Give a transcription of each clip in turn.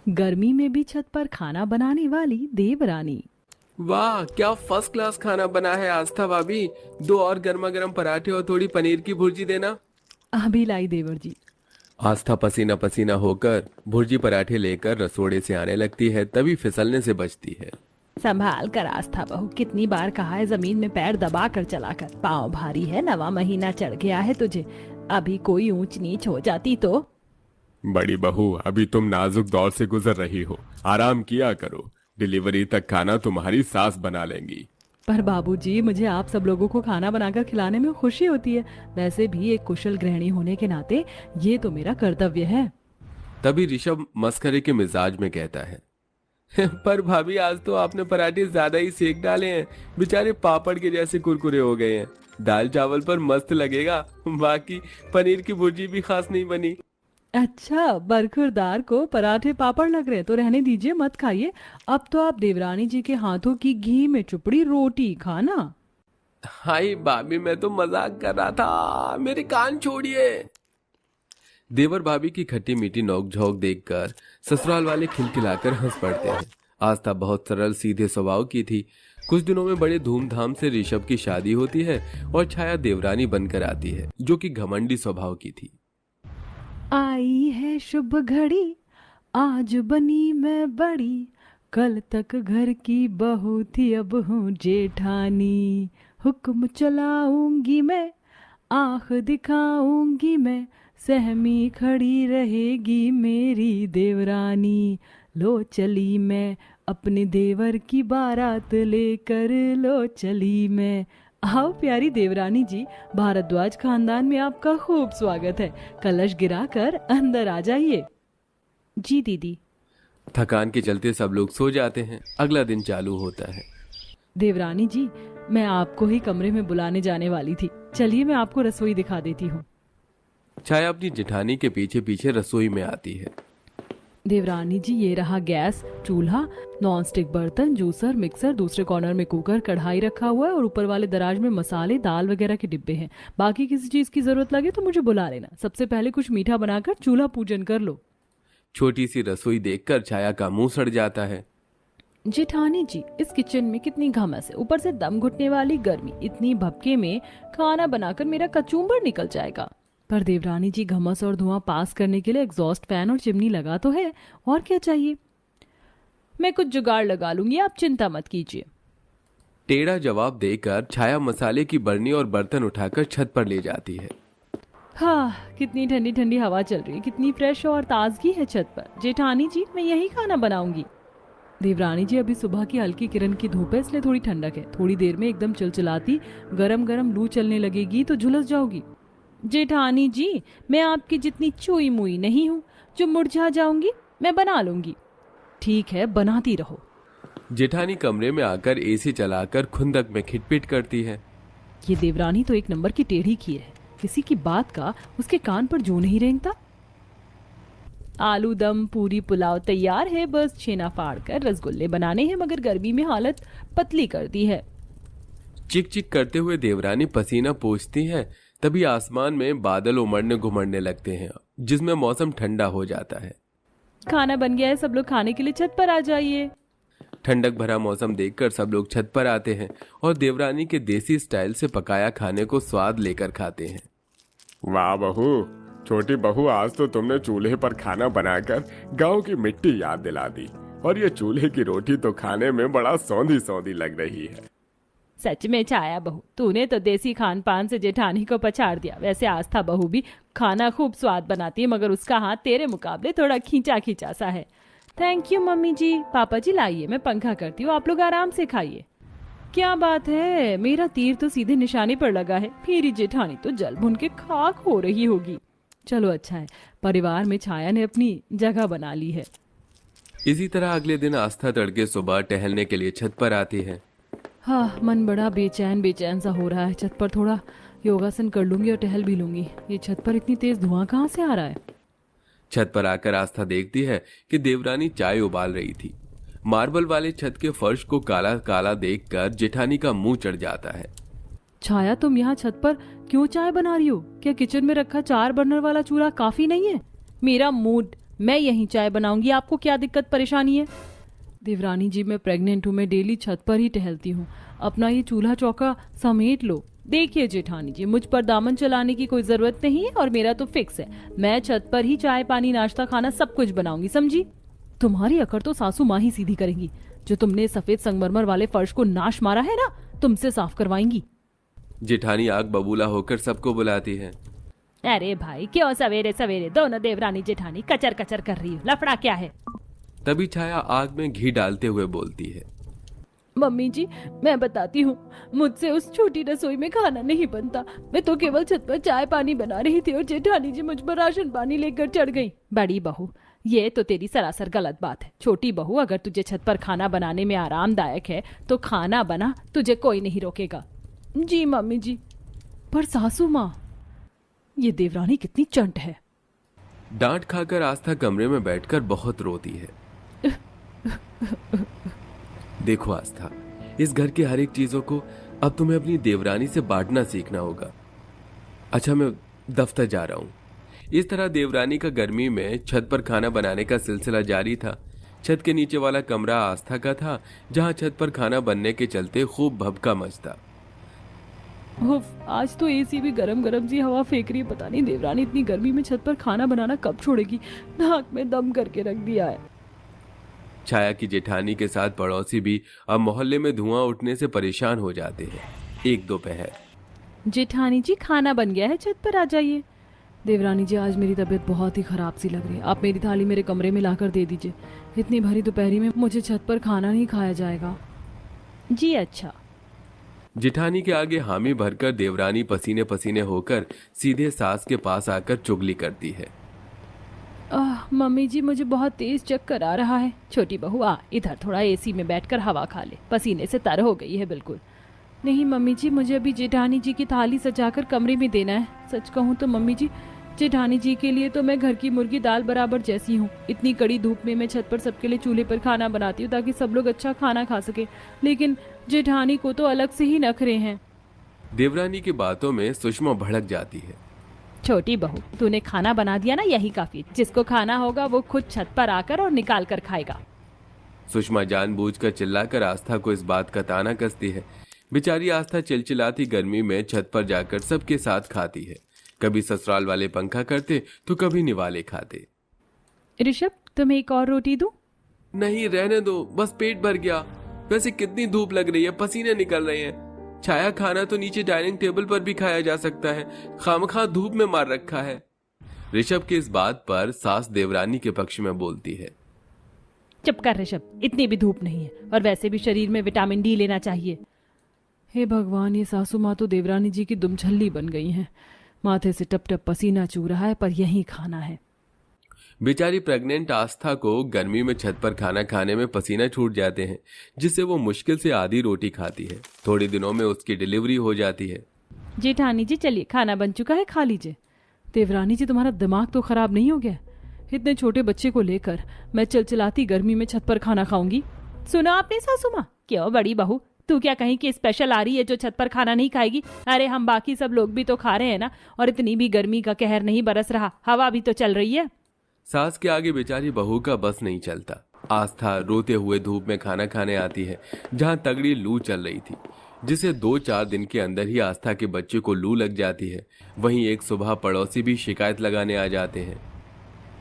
गर्मी में भी छत पर खाना बनाने वाली देवरानी। वाह, क्या फर्स्ट क्लास खाना बना है आस्था भाभी। दो और गर्मा गर्म पराठे और थोड़ी पनीर की भुर्जी देना। अभी लाई देवर जी। आस्था पसीना पसीना होकर भुर्जी पराठे लेकर रसोड़े से आने लगती है, तभी फिसलने से बचती है। संभाल कर आस्था बहू, कितनी बार कहा है जमीन में पैर दबा कर चला कर। पाँव भारी है, नवा महीना चढ़ गया है तुझे, अभी कोई ऊंच नीच हो जाती तो। बड़ी बहू, अभी तुम नाजुक दौर से गुजर रही हो, आराम किया करो। डिलीवरी तक खाना तुम्हारी सास बना लेंगी। पर बाबूजी, मुझे आप सब लोगों को खाना बनाकर खिलाने में खुशी होती है। वैसे भी एक कुशल गृहिणी होने के नाते ये तो मेरा कर्तव्य है। तभी ऋषभ मस्करे के मिजाज में कहता है, पर भाभी आज तो आपने पराठे ज्यादा ही सेक डाले हैं, बेचारे पापड़ के जैसे कुरकुरे हो गए हैं। दाल चावल पर मस्त लगेगा, बाकी पनीर की भुर्जी भी खास नहीं बनी। अच्छा, बरखुरदार को पराठे पापड़ लग रहे तो रहने दीजिए, मत खाइए। अब तो आप देवरानी जी के हाथों की घी में चुपड़ी रोटी खाना। हाय भाभी, मैं तो मजाक कर रहा था, मेरे कान छोड़िए। देवर भाभी की खट्टी मीठी नोक-झोंक देखकर ससुराल वाले खिलखिलाकर हंस पड़ते हैं। आस्था बहुत सरल सीधे स्वभाव की थी। कुछ दिनों में बड़े धूमधाम से ऋषभ की शादी होती है और छाया देवरानी बनकर आती है, जो कि घमंडी स्वभाव की थी। आई है शुभ घड़ी, आज बनी मैं बड़ी, कल तक घर की बहू थी अब हूँ जेठानी। हुक्म चलाऊंगी मैं, आंख दिखाऊंगी मैं, सहमी खड़ी रहेगी मेरी देवरानी। लो चली मैं अपने देवर की बारात लेकर, लो चली मैं। आओ प्यारी देवरानी जी, भारद्वाज खानदान में आपका खूब स्वागत है। कलश गिराकर अंदर आ जाइए। जी दीदी। थकान के चलते सब लोग सो जाते हैं। अगला दिन चालू होता है। देवरानी जी, मैं आपको ही कमरे में बुलाने जाने वाली थी, चलिए मैं आपको रसोई दिखा देती हूँ। छाया अपनी जेठानी के पीछे पीछे रसोई में आती है। देवरानी जी, ये रहा गैस, चूल्हा, नॉनस्टिक बर्तन, जूसर, मिक्सर, दूसरे कॉर्नर में कुकर, कढ़ाई रखा हुआ है और ऊपर वाले दराज में मसाले, दाल वगैरह के डिब्बे हैं। बाकी किसी चीज की जरूरत लगे तो मुझे बुला लेना। सबसे पहले कुछ मीठा बनाकर चूल्हा पूजन कर लो। छोटी सी रसोई देखकर छाया का मुंह सड़ जाता है। जेठानी जी, इस किचन में कितनी घमस है, ऊपर से दम घुटने वाली गर्मी, इतनी भपके में खाना बनाकर मेरा कचूम्बर निकल जाएगा। पर देवरानी जी, घमस और धुआं पास करने के लिए एग्जॉस्ट फैन और चिमनी लगा तो है, और क्या चाहिए। मैं कुछ जुगाड़ लगा लूंगी, आप चिंता मत कीजिए। टेढ़ा जवाब देकर छाया मसाले की बरनी और बर्तन उठाकर छत पर ले जाती है। हाँ, कितनी ठंडी ठंडी हवा चल रही है, कितनी फ्रेश और ताजगी है छत पर। जेठानी जी, मैं यही खाना बनाऊंगी। देवरानी जी, अभी सुबह की हल्की किरण की धूप है, इसलिए थोड़ी ठंडक है। थोड़ी देर में एकदम चिलचिलाती गरम गरम लू चलने लगेगी तो झुलस जाओगी। जेठानी जी, मैं आपकी जितनी चुई मुई नहीं हूँ जो मुरझा जाऊंगी, मैं बना लूंगी। ठीक है, बनाती रहो। जेठानी कमरे में आकर एसी चलाकर खुंदक में खिटपिट करती है। ये देवरानी तो एक नंबर की टेढ़ी खीर है, किसी की बात का उसके कान पर जो नहीं रेंगता। आलू दम पूरी पुलाव तैयार है, बस छेना फाड़ कर रसगुल्ले बनाने हैं, मगर गर्मी में हालत पतली कर दी है। चिक चिक करते हुए देवरानी पसीना पोंछती है। तभी आसमान में बादल उमड़ने घुमड़ने लगते हैं, जिसमें मौसम ठंडा हो जाता है। खाना बन गया है, सब लोग खाने के लिए छत पर आ जाइए। ठंडक भरा मौसम देखकर सब लोग छत पर आते हैं और देवरानी के देसी स्टाइल से पकाया खाने को स्वाद लेकर खाते हैं। वाह बहू, छोटी बहू, आज तो तुमने चूल्हे पर खाना बनाकर गांव की मिट्टी याद दिला दी। और ये चूल्हे की रोटी तो खाने में बड़ा सौंधी सौंधी लग रही है। सच में छाया बहू, तूने तो देसी खान पान से जेठानी को पछाड़ दिया। वैसे आस्था बहू भी खाना खूब स्वाद बनाती है, मगर उसका हाथ तेरे मुकाबले थोड़ा खींचा खींचा सा है। थैंक यू मम्मी जी। पापा जी लाइए, मैं पंखा करती हूँ, आप लोग आराम से खाइए। क्या बात है, मेरा तीर तो सीधे निशाने पर लगा है, मेरी जेठानी तो जल भुन के खाक हो रही होगी। चलो अच्छा है, परिवार में छाया ने अपनी जगह बना ली है। इसी तरह अगले दिन आस्था तड़के सुबह टहलने के लिए छत पर आती है। हाँ, मन बड़ा बेचैन बेचैन सा हो रहा है। छत पर थोड़ा योगासन कर लूंगी और टहल भी लूंगी। ये छत पर इतनी तेज धुआं कहाँ से आ रहा है। छत पर आकर आस्था देखती है कि देवरानी चाय उबाल रही थी। मार्बल वाले छत के फर्श को काला काला देखकर जेठानी का मुंह चढ़ जाता है। छाया, तुम यहाँ छत पर क्यों चाय बना रही हो? क्या किचन में रखा 4 बर्नर वाला चूल्हा काफी नहीं है? मेरा मूड मैं यहीं चाय बनाऊंगी, आपको क्या दिक्कत परेशानी है? देवरानी जी, मैं प्रेग्नेंट हूँ, मैं डेली छत पर ही टहलती हूँ, अपना ये चूल्हा चौका समेट लो। देखिए जेठानी जी, मुझ पर दामन चलाने की कोई जरूरत नहीं है और मेरा तो फिक्स है, मैं छत पर ही चाय पानी नाश्ता खाना सब कुछ बनाऊंगी, समझी? तुम्हारी अकड़ तो सासू माँ ही सीधी करेंगी। जो तुमने सफेद संगमरमर वाले फर्श को नाश मारा है ना, तुमसे साफ करवाएंगी। जेठानी आग बबूला होकर सबको बुलाती है। अरे भाई, क्यों सवेरे सवेरे दोनों देवरानी जेठानी कचर कचर कर रही हो? लफड़ा क्या है? तभी छाया आग में घी डालते हुए बोलती है। मम्मी जी, मैं बताती हूँ, मुझसे उस छोटी रसोई में खाना नहीं बनता। मैं तो केवल छत पर चाय पानी बना रही थी और जेठानी जी मुझ पर राशन पानी लेकर चढ़ गई। बड़ी बहू, ये तो तेरी सरासर गलत बात है। छोटी बहू, अगर तुझे छत पर खाना बनाने में आरामदायक है तो खाना बना, तुझे कोई नहीं रोकेगा। जी मम्मी जी। पर सासू माँ, ये देवरानी कितनी चंट है। डांट खाकर आस्था कमरे में बैठकर बहुत रोती है। देखो आस्था, इस घर की हर एक चीजों को अब तुम्हें अपनी देवरानी से बांटना सीखना होगा। अच्छा, मैं दफ्तर जा रहा हूँ। इस तरह देवरानी का गर्मी में छत पर खाना बनाने का सिलसिला जारी था। छत के नीचे वाला कमरा आस्था का था, जहाँ छत पर खाना बनने के चलते खूब भभका मचता। आज तो एसी भी गरम गरम सी हवा फेंक रही है। पता नहीं देवरानी इतनी गर्मी में छत पर खाना बनाना कब छोड़ेगी। नाक में दम करके रख दिया है। छाया की जेठानी के साथ पड़ोसी भी अब मोहल्ले में धुआं उठने से परेशान हो जाते हैं। एक दोपहर, जेठानी जी खाना बन गया है, छत पर आ जाइए। देवरानी जी, आज मेरी तबीयत बहुत ही खराब सी लग रही है, आप मेरी थाली मेरे कमरे में लाकर दे दीजिए। इतनी भरी दोपहरी में मुझे छत पर खाना नहीं खाया जाएगा। जी अच्छा। जेठानी के आगे हामी भरकर देवरानी पसीने पसीने होकर सीधे सास के पास आकर चुगली करती है। मम्मी जी, मुझे बहुत तेज चक्कर आ रहा है। छोटी बहू, आ इधर थोड़ा एसी में बैठकर हवा खा ले, पसीने से तर हो गई है बिल्कुल। नहीं मम्मी जी, मुझे अभी जेठानी जी की थाली सजाकर कमरे में देना है। सच कहूँ तो मम्मी जी, जेठानी जी के लिए तो मैं घर की मुर्गी दाल बराबर जैसी हूँ। इतनी कड़ी धूप में मैं छत पर सबके लिए चूल्हे पर खाना बनाती हूँ ताकि सब लोग अच्छा खाना खा सके, लेकिन जेठानी को तो अलग से ही नखरे हैं। देवरानी की बातों में सुषमा भड़क जाती है। छोटी बहू, तूने खाना बना दिया ना, यही काफी। जिसको खाना होगा वो खुद छत पर आकर और निकाल कर खाएगा। सुषमा जानबूझकर चिल्लाकर आस्था को इस बात का ताना कसती है। बेचारी आस्था चिलचिलाती गर्मी में छत पर जाकर सबके साथ खाती है। कभी ससुराल वाले पंखा करते तो कभी निवाले खाते। ऋषभ, तुम्हें एक और रोटी दूं? नहीं, रहने दो, बस पेट भर गया। वैसे कितनी धूप लग रही है, पसीने निकल रहे हैं। छाया खाना तो नीचे डाइनिंग टेबल पर भी खाया जा सकता है, खामखा धूप में मार रखा है। ऋषभ की इस बात पर सास देवरानी के पक्ष में बोलती है। चुप कर ऋषभ, इतनी भी धूप नहीं है, और वैसे भी शरीर में विटामिन डी लेना चाहिए। हे भगवान, ये सासू माँ तो देवरानी जी की दुमछल्ली बन गई हैं। माथे से टप टप पसीना चू रहा है, पर यही खाना है। बेचारी प्रेग्नेंट आस्था को गर्मी में छत पर खाना खाने में पसीना छूट जाते हैं, जिससे वो मुश्किल से आधी रोटी खाती है। थोड़े दिनों में उसकी डिलीवरी हो जाती है। जेठानी जी, चलिए, खाना बन चुका है, खा लीजिए। देवरानी जी, तुम्हारा दिमाग तो खराब नहीं हो गया? इतने छोटे बच्चे को लेकर मैं चिलचिलाती गर्मी में छत पर खाना खाऊंगी? सुना आपने सासू माँ? क्यों बड़ी बहू, तू क्या कहीं की स्पेशल आ रही है जो छत पर खाना नहीं खाएगी? अरे हम बाकी सब लोग भी तो खा रहे हैं ना, और इतनी भी गर्मी का कहर नहीं बरस रहा, हवा भी तो चल रही है। सास के आगे बेचारी बहू का बस नहीं चलता। आस्था रोते हुए धूप में खाना खाने आती है, जहां तगड़ी लू चल रही थी, जिसे 2-4 दिन के अंदर ही आस्था के बच्चे को लू लग जाती है। वहीं एक सुबह पड़ोसी भी शिकायत लगाने आ जाते हैं।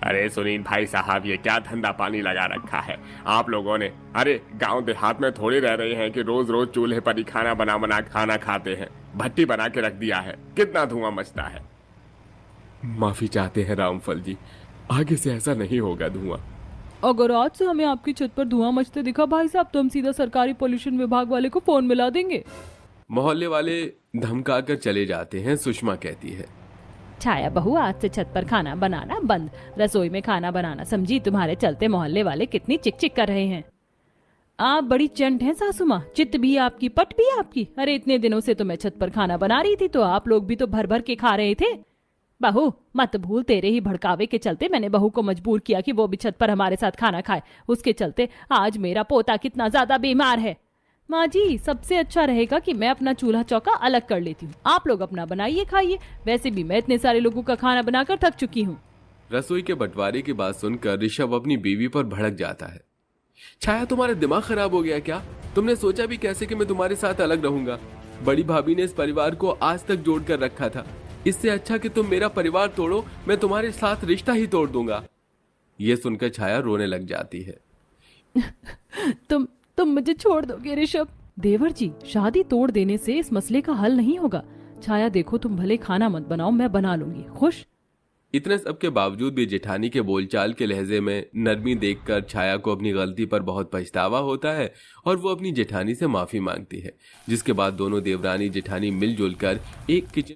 अरे सुनील भाई साहब, ये क्या धंधा पानी लगा रखा है आप लोगों ने? अरे गांव देहात में थोड़ी रह रहे हैं कि रोज रोज चूल्हे पर ही खाना बना खाना खाते हैं। भट्टी बना के रख दिया है, कितना धुआं मचता है। माफी चाहते हैं रामफल जी, आगे से ऐसा नहीं होगा धुआं। अगर आज से हमें आपकी छत पर धुआं मचते दिखा भाई साहब, तो हम सीधा सरकारी पोल्यूशन विभाग वाले को फोन मिला देंगे। मोहल्ले वाले धमकाकर चले जाते हैं। सुषमा कहती है, छाया बहू, आज से छत पर खाना बनाना बंद, रसोई में खाना बनाना, समझी? तुम्हारे चलते मोहल्ले वाले कितनी चिक चिक कर रहे हैं। आप बड़ी चंट हैं सासू माँ, चित्त भी आपकी, पट भी आपकी। अरे इतने दिनों से तो मैं छत पर खाना बना रही थी, तो आप लोग भी तो भर भर के खा रहे थे। बहू मत भूल, तेरे ही भड़कावे के चलते मैंने बहू को मजबूर किया कि वो भी छत पर हमारे साथ खाना खाए। उसके चलते आज मेरा पोता कितना ज्यादा बीमार है। माँ जी, सबसे अच्छा रहेगा कि मैं अपना चूल्हा चौका अलग कर लेती हूँ, आप लोग अपना बनाइए खाइए। वैसे भी मैं इतने सारे लोगों का खाना बनाकर थक चुकी हूँ। रसोई के बंटवारे की बात सुनकर ऋषभ अपनी बीवी पर भड़क जाता है। छाया, तुम्हारा दिमाग खराब हो गया क्या? तुमने सोचा भी कैसे कि मैं तुम्हारे साथ अलग रहूंगा? बड़ी भाभी ने इस परिवार को आज तक जोड़ कर रखा था। इससे अच्छा कि तुम मेरा परिवार तोड़ो, मैं तुम्हारे साथ रिश्ता ही तोड़ दूंगा। यह सुनकर छाया रोने लग जाती है। तुम मुझे छोड़ दोगे ऋषभ? देवर जी, शादी तोड़ देने से इस मसले का हल नहीं होगा। छाया देखो, तुम भले खाना मत बनाओ, मैं बना लूंगी। खुश? इतने सब के बावजूद भी जेठानी के बोलचाल के लहजे में नरमी देखकर छाया को अपनी गलती पर बहुत पछतावा होता है और वो अपनी जेठानी से माफी मांगती है, जिसके बाद दोनों देवरानी जेठानी मिलजुल कर एक किचन